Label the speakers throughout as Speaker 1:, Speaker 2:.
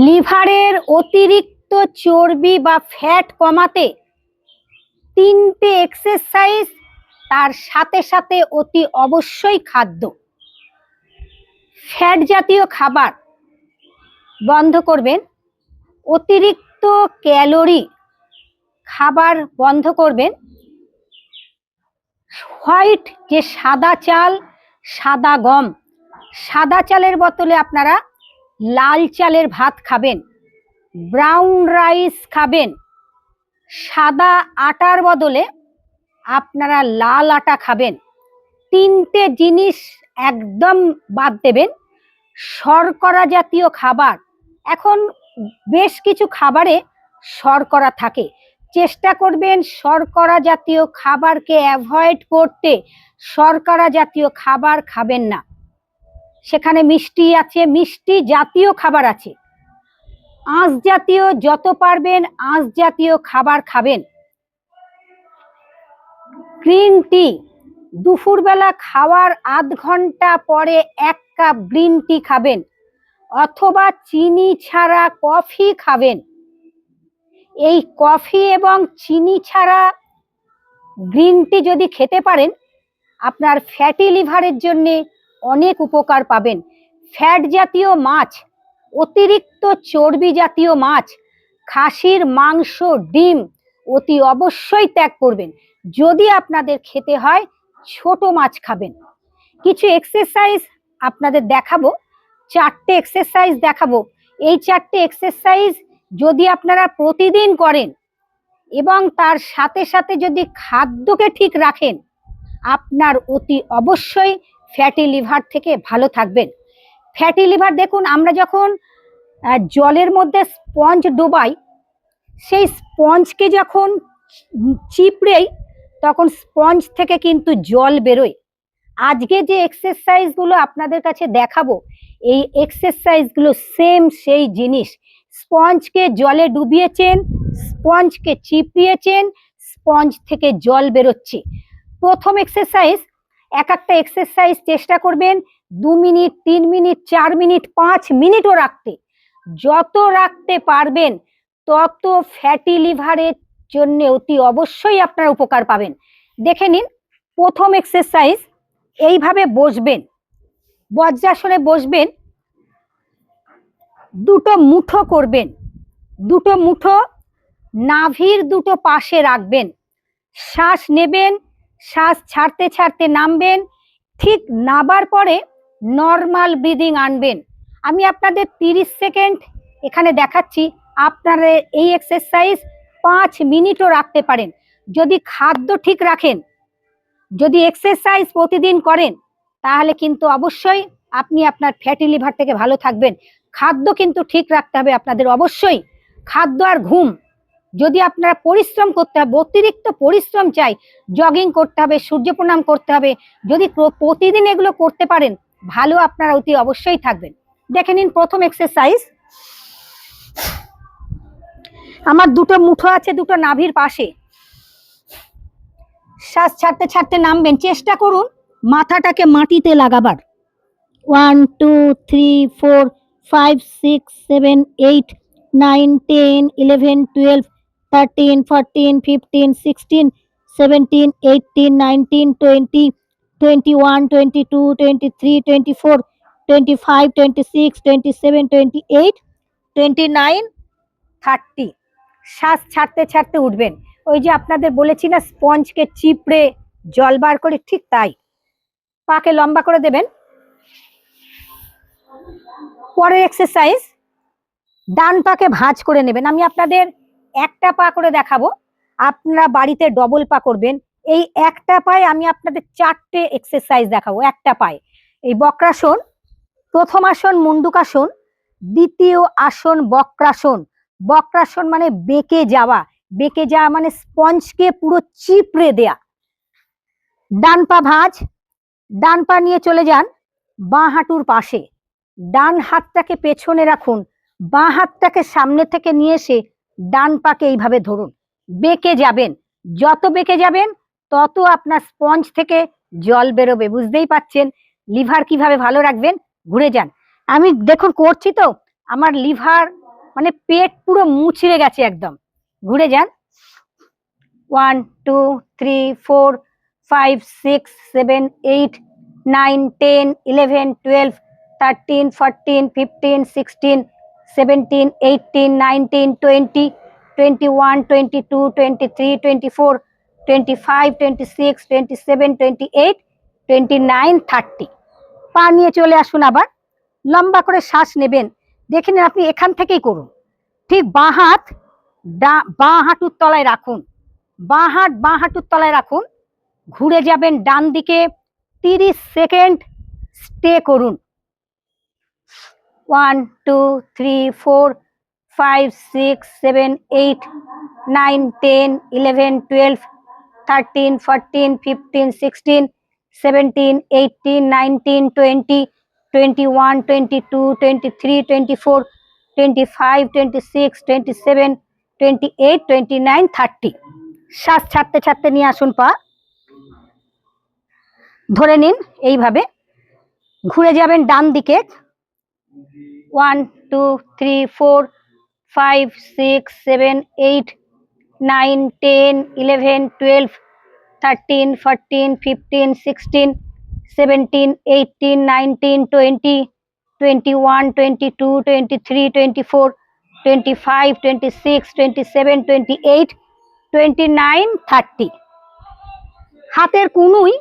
Speaker 1: লিভারের অতিরিক্ত চর্বি বা ফ্যাট কমাতে 3টে এক্সারসাইজ, তার সাথে সাথে অতি অবশ্যই খাদ্য। ফ্যাট জাতীয় খাবার বন্ধ করবেন, অতিরিক্ত ক্যালোরি খাবার বন্ধ করবেন। হোয়াইট যে সাদা চাল, সাদা গম, সাদা চালের বদলে আপনারা লাল চালের ভাত খাবেন, ব্রাউন রাইস খাবেন। সাদা আটার বদলে আপনারা লাল আটা খাবেন। 3টে জিনিস একদম বাদ দেবেন। শর্করা জাতীয় খাবার, এখন বেশ কিছু খাবারে শর্করা থাকে, চেষ্টা করবেন শর্করা জাতীয় খাবারকে অ্যাভয়েড করতে। শর্করা জাতীয় খাবার খাবেন না, সেখানে মিষ্টি আছে, মিষ্টি জাতীয় খাবার আছে। আঁশ জাতীয় যত পারবেন আঁশ জাতীয় খাবার খাবেন। গ্রিন টি, দুপুরবেলা খাওয়ার আধ ঘন্টা পরে 1 কাপ গ্রিন টি খাবেন, অথবা চিনি ছাড়া কফি খাবেন। এই কফি এবং চিনি ছাড়া গ্রিন টি যদি খেতে পারেন, আপনার ফ্যাটি লিভারের জন্য অনেক উপকার পাবেন। ফ্যাট জাতীয় মাছ, অতিরিক্ত চর্বি জাতীয় মাছ, খাসির মাংস, ডিম অতি অবশ্যই ত্যাগ করবেন। যদি আপনাদের খেতে হয় ছোট মাছ খাবেন। কিছু এক্সারসাইজ আপনাদের দেখাবো, 4টে এক্সারসাইজ দেখাবো। এই 4টে এক্সারসাইজ যদি আপনারা প্রতিদিন করেন এবং তার সাথে সাথে যদি খাদ্যকে ঠিক রাখেন, আপনার অতি অবশ্যই ফ্যাটি লিভার থেকে ভালো থাকবেন। ফ্যাটি লিভার দেখুন, আমরা যখন জলের মধ্যে স্পঞ্জ ডোবাই, সেই স্পঞ্জকে যখন চিপড়েই তখন স্পঞ্জ থেকে কিন্তু জল বেরোয়। আজকে যে এক্সারসাইজগুলো আপনাদের কাছে দেখাবো, এই এক্সারসাইজগুলো সেম সেই জিনিস। স্পঞ্জকে জলে ডুবিয়েছেন, স্পঞ্জকে চিপড়িয়েছেন, স্পঞ্জ থেকে জল বেরোচ্ছে। প্রথম এক্সারসাইজ, এক একটা এক্সারসাইজ চেষ্টা করবেন 2 মিনিট, 3 মিনিট, 4 মিনিট, 5 মিনিটও রাখতে। যত রাখতে পারবেন তত ফ্যাটি লিভারের জন্য অতি অবশ্যই আপনারা উপকার পাবেন। দেখে নিন, প্রথম এক্সারসাইজ, এইভাবে বসবেন, বজ্রাসনে বসবেন, 2টো মুঠো করবেন, 2টো মুঠো নাভির 2টো পাশে রাখবেন। শ্বাস নেবেন, শ্বাস ছাড়তে ছাড়তে নামবেন। ঠিক নাবার পরে নর্মাল ব্রিদিং আনবেন। আমি আপনাদের 30 সেকেন্ড এখানে দেখাচ্ছি, আপনারা এই এক্সারসাইজ 5 মিনিটও রাখতে পারেন। যদি খাদ্য ঠিক রাখেন, যদি এক্সারসাইজ প্রতিদিন করেন, তাহলে কিন্তু অবশ্যই আপনি আপনার ফ্যাটি লিভার থেকে ভালো থাকবেন। খাদ্য কিন্তু ঠিক রাখতে হবে আপনাদের অবশ্যই। খাদ্য আর ঘুম, যদি আপনারা পরিশ্রম করতে হবে, অতিরিক্ত পরিশ্রম চাই, জগিং করতে হবে, সূর্য প্রণাম করতে হবে, যদি প্রতিদিন এগুলো করতে পারেন, ভালো আপনারা অতি অবশ্যই থাকবেন। দেখে নিন প্রথম এক্সারসাইজ, আমার 2টো মুঠো আছে 2টো নাভির পাশে। শ্বাস ছাড়তে ছাড়তে নামবেন, চেষ্টা করুন মাথাটাকে মাটিতে লাগাবার। 1 2 3 4 5 6 7 8 9 10 11 12 13 14 15 16 17 18 19 20 21 22 23 24 25 26 27 28 29 30। শ্বাস ছাড়তে ছাড়তে উঠবেন। ওই যে আপনাদের বলেছি না, স্পঞ্জকে চিপড়ে জল বার করে, ঠিক তাই। পাকে লম্বা করে দেবেন। পরের এক্সারসাইজ, ডান পাকে ভাঁজ করে নেবেন। আমি আপনাদের একটা পা করে দেখাবো, আপনারা বাড়িতে ডবল পা করবেন। এই একটা পায়ে আমি আপনাদের 4টে এক্সারসাইজ দেখাবো একটা পায়ে। এই বক্রাসন, প্রথম আসন মুন্ডুকাসন, দ্বিতীয় আসন বক্রাসন। বক্রাসন মানে বেঁকে যাওয়া, বেঁকে যাওয়া মানে স্পঞ্জকে পুরো চিপড়ে দেয়া। ডান পা ভাঁজ, ডান পা নিয়ে চলে যান বাঁ হাঁটুর পাশে, ডান হাতটাকে পেছনে রাখুন, বাঁ হাতটাকে সামনে থেকে নিয়ে এসে ডান পাকে এইভাবে ধরুন, বেঁকে যাবেন। যত বেঁকে যাবেন তত আপনার স্পঞ্জ থেকে জল বেরোবে। বুঝতেই পাচ্ছেন লিভার কিভাবে ভালো রাখবেন। ঘুরে যান, আমি দেখুন করছি তো, আমার লিভার মানে পেট পুরো মুচড়ে গেছে একদম। ঘুরে যান। 1 2 3 4 5 6 7 8 9 10 11 12 13 14 15 16 17 18 19 20 21 22 23 24 25 26 27 28 29 30। পা নিয়ে চলে আসুন। আবার লম্বা করে শ্বাস নেবেন। দেখে নিন, আপনি এখান থেকেই করুন। ঠিক বাঁ হাত বাঁ হাঁটুর তলায় রাখুন, বাঁ হাঁটুর তলায় রাখুন। ঘুরে যাবেন ডান দিকে, 30 সেকেন্ড স্টে করুন। 1 2 3 4 5 6 7 8 9 10 11 12 13 14 15 16 17 18 19 20 21 22 23 24 25 26 27 28 29 30। শ্বাস ছাড়তে ছাড়তে নিয়ে আসুন। পা ধরে নিন, এইভাবে ঘুরে যাবেন ডান দিকে। 1 2 3 4 5 6 7 8 9 10 11 12 13 14 15 16 17 18 19 20 21 22 23 24 25 26 27 28 29 30। হাতের কুনুই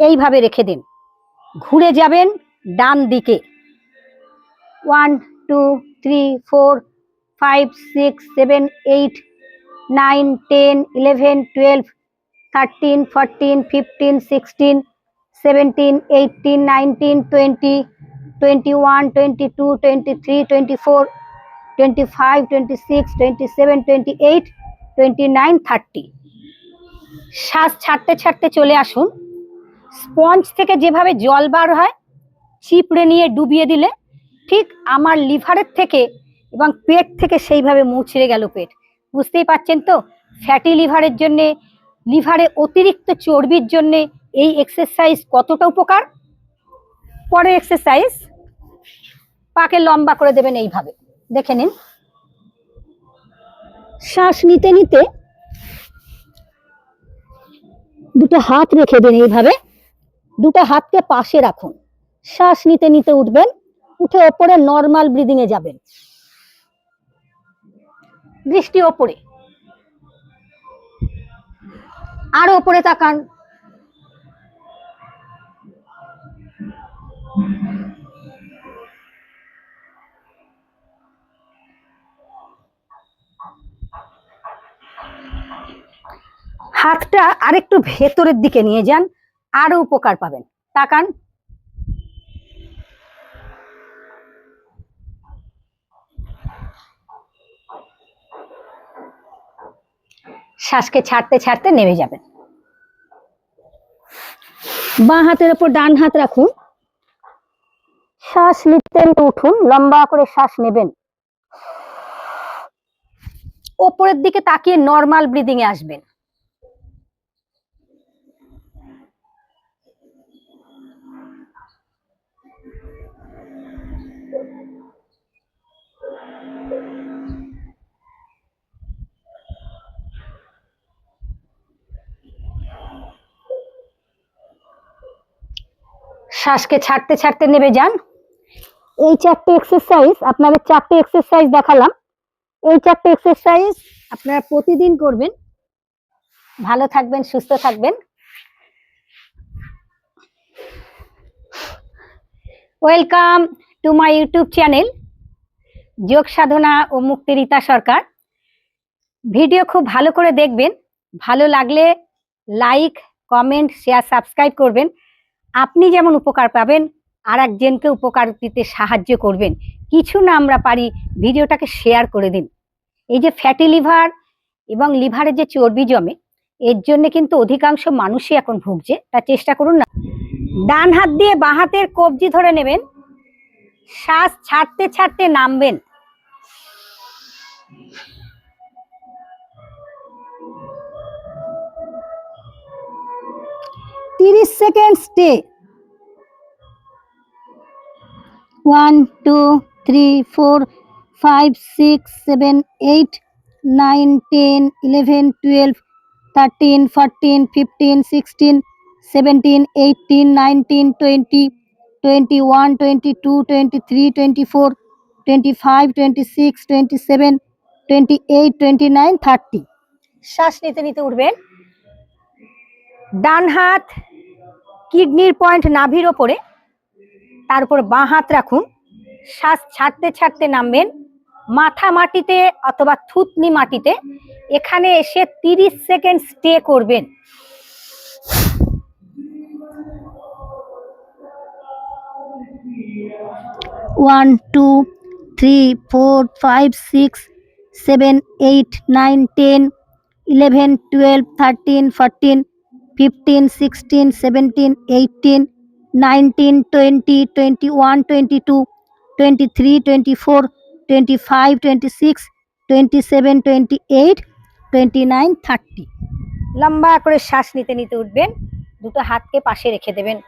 Speaker 1: এইভাবে রেখে দিন। ঘুরে যাবেন ডান দিকে। 1 2 3 4 5 6 7 8 9 10 11 12 13 14 15 16 17 18 19 20 21 22 23 24 25 26 27 28 29 30। শ্বাস ছাড়তে ছাড়তে চলে আসুন। স্পঞ্জ থেকে যেভাবে জল বার হয়, চিপড়ে নিয়ে ডুবিয়ে দিলে ঠিক আমার লিভারের থেকে এবং পেট থেকে সেইভাবে মুচড়ে গেল পেট। বুঝতেই পারছেন তো, ফ্যাটি লিভারের জন্য, লিভারে অতিরিক্ত চর্বির জন্য এই এক্সারসাইজ কতটা উপকার। পরের এক্সারসাইজ, পাকে লম্বা করে দেবেন এইভাবে। দেখে নিন। শ্বাস নিতে নিতে দুটো হাত রেখে দেন এইভাবে, দুটো হাতকে পাশে রাখুন। শ্বাস নিতে নিতে উঠবেন, উঠে ওপরে নর্মাল ব্রিদিং এ যাবেন। দৃষ্টি ওপরে, আরো ওপরে তাকান। হাতটা আরেকটু ভেতরের দিকে নিয়ে যান, আরো উপকার পাবেন। তাকান। শ্বাসকে ছাড়তে ছাড়তে নেমে যাবেন। বাঁ হাতের উপর ডান হাত রাখুন। শ্বাস নিতে উঠুন, লম্বা করে শ্বাস নেবেন। ওপরের দিকে তাকিয়ে নর্মাল ব্রিদিং এ আসবেন। শ্বাসকে ছাড়তে ছাড়তে নেমে যান। এই 4টে এক্সারসাইজ, আপনাদের 4টে এক্সারসাইজ দেখালাম। এই 4টে এক্সারসাইজ আপনারা প্রতিদিন করবেন। ভালো থাকবেন, সুস্থ থাকবেন। Welcome to my YouTube channel যোগ সাধনা ও মুক্তি রীতা সরকার। ভিডিও খুব ভালো করে দেখবেন। ভালো লাগলে লাইক, কমেন্ট, শেয়ার, সাবস্ক্রাইব করবেন। আপনি যেমন উপকার পাবেন, আর একজনকে উপকার দিতে সাহায্য করবেন। কিছু না আমরা পারি, ভিডিওটাকে শেয়ার করে দিন। এই যে ফ্যাটি লিভার এবং লিভারে যে চর্বি জমে, এর জন্য কিন্তু অধিকাংশ মানুষই এখন ভুগছে। তা চেষ্টা করুন না। ডান হাত দিয়ে বাঁ হাতের কবজি ধরে নেবেন, শ্বাস ছাড়তে ছাড়তে নামবেন। তিরিশ সেকেন্ড স্টে। 1 2 3 4 5, 6, 7, 8, 9, 10, 11, 12, 13, 14, 15, 16, 17, 18, 19, 20, 21, 22, 23, 24, 25, 26, 27, 28, 29, 30। শ্বাস নিতে নিতে উঠবেন। ডান হাত কিডনির পয়েন্ট নাভির ওপরে, তার উপর বাঁ হাত রাখুন। শ্বাস ছাড়তে ছাড়তে নামবেন মাথা মাটিতে অথবা থুতনি মাটিতে। এখানে এসে 30 সেকেন্ড স্টে করবেন। ওয়ান, 2, 3, 4, 5, 6, 7, 8, 9, 10, 11, 12, 13, 14, 15, 16, 17, 18, 19, 20, 21, 22, 23, 24, 25, 26, 27, 28, 29, 30। লম্বা করে শ্বাস নিতে নিতে উঠবেন। দুটো হাতকে পাশে রেখে দেবেন।